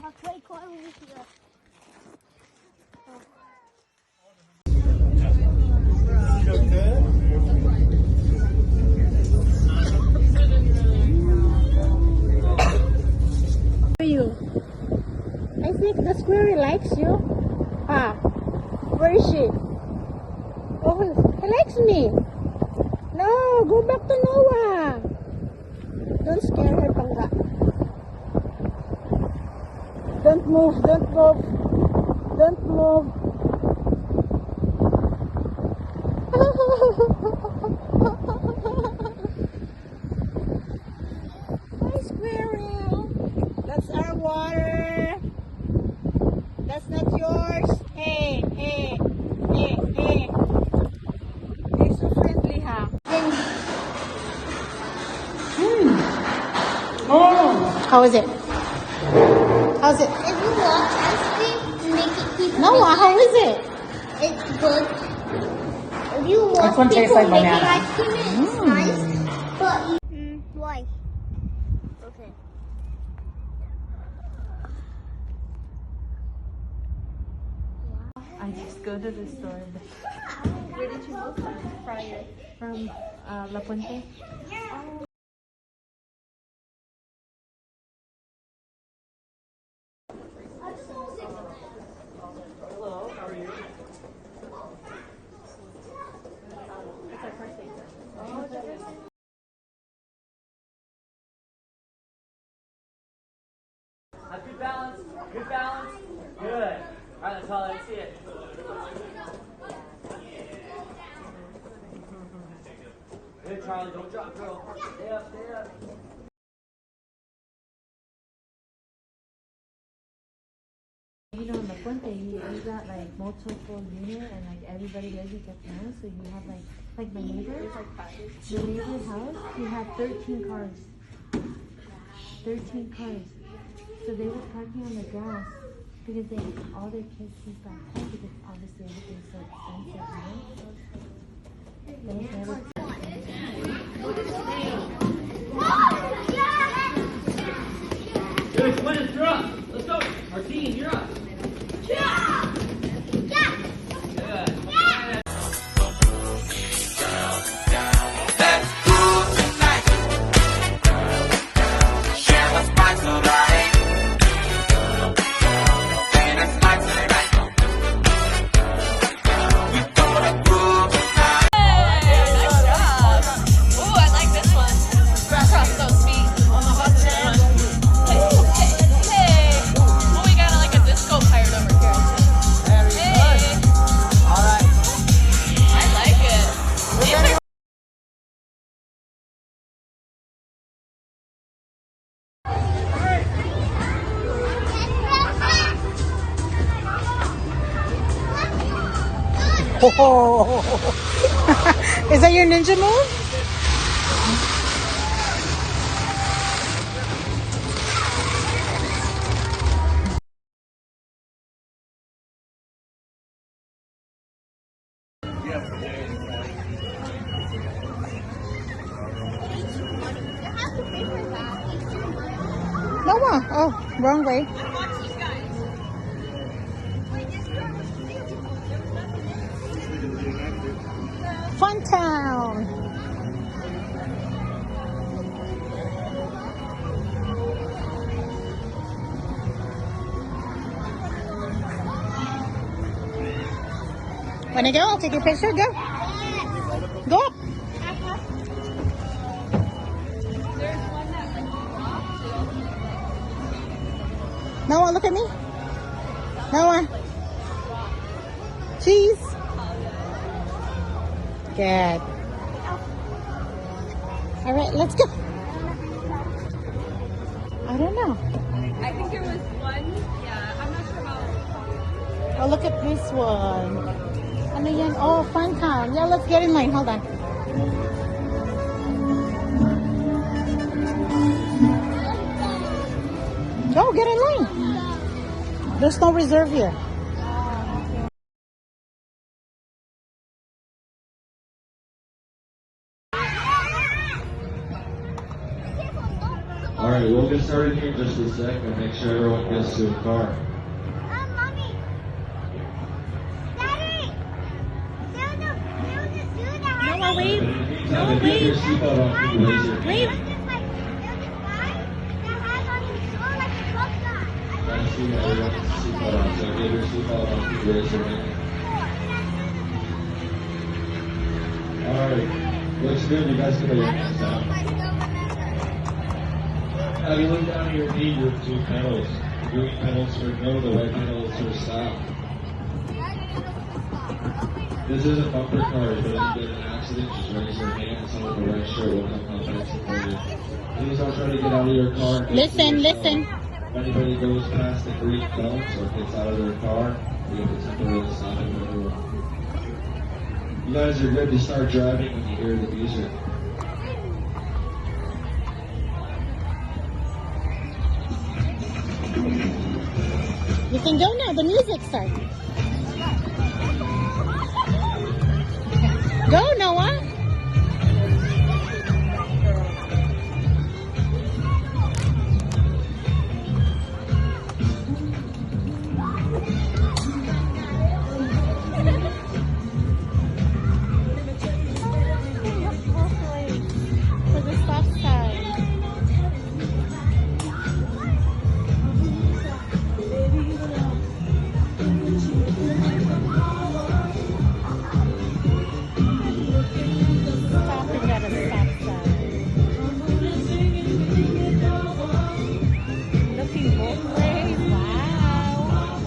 Halfway corner here. You. I think the squirrel likes you. Ah, where is she? Oh, he likes me. No, go back to Noah. Don't scare her, Pangga. Don't move, don't move. Don't move. Hi, squirrel. That's our water. That's not yours. Hey, hey, hey, hey. They're so friendly, huh? Oh, how is it? How's it? If you watch ice cream, make it keep Noah, how is it? it's good. If you watch This one tastes people like making banana. ice cream, it's nice. But why? Okay. I just go to the store. Where did you go from? Prior. From La Puente. Hello, how are you? It's our first date. Good balance. Good balance. Good. All right, that's all I see it. Good, Charlie. Don't drop, girl. Stay up, stay up. You know, in La Puente, you got like multiple unit and like everybody lives with their parents. So you have like my neighbor, the neighbor's house, he had 13 cars. 13 cars. So they were parking on the grass because all their kids keep back home because obviously everything's so expensive, you know? They never. Good, Quinn, you're up. Let's go. Martine, you're up. Oh. Is that your ninja move? Noah. Oh, wrong way. Fun Town. Wanna go? I'll take your picture. Go. Go up. Noah, look at me. Noah. Cheese. Good. All right, let's go. I don't know. I think there was one. Yeah, I'm not sure how. Oh, look at this one. Ano yan? Oh, Fun Town. Yeah, let's get in line. Hold on. Go, get in line. There's no reserve here. Alright, we'll get started here in just a sec and make sure everyone gets to a car. Mommy. Daddy. There's a dude that has Noah, wave. In the meantime, Noah, if you have your wave. seatbelt on, can you raise your Wave. hand? There's this guy that has on his shoulder like a truck guy. I see that everyone has a seatbelt on, so if you have your seatbelt on, can you raise your hand? Alright, looks good. You guys can put your hands down. Now you look down at your knee, you have two pedals. The green pedals for go, the white pedals for stop. This is a bumper car, but if you get in an accident, just raise your hand and someone with the red shirt will come contact you for you. Please don't try to get out of your car. and get to Listen, yourself. listen. If anybody goes past the green belts or gets out of their car, we have to temporarily stop them when they're wrong. You guys are good to start driving when you hear the music. You can go now. The music starts. Go, Noah. For the stop sign. Stopping at a stop sign. Looking both ways. Wow.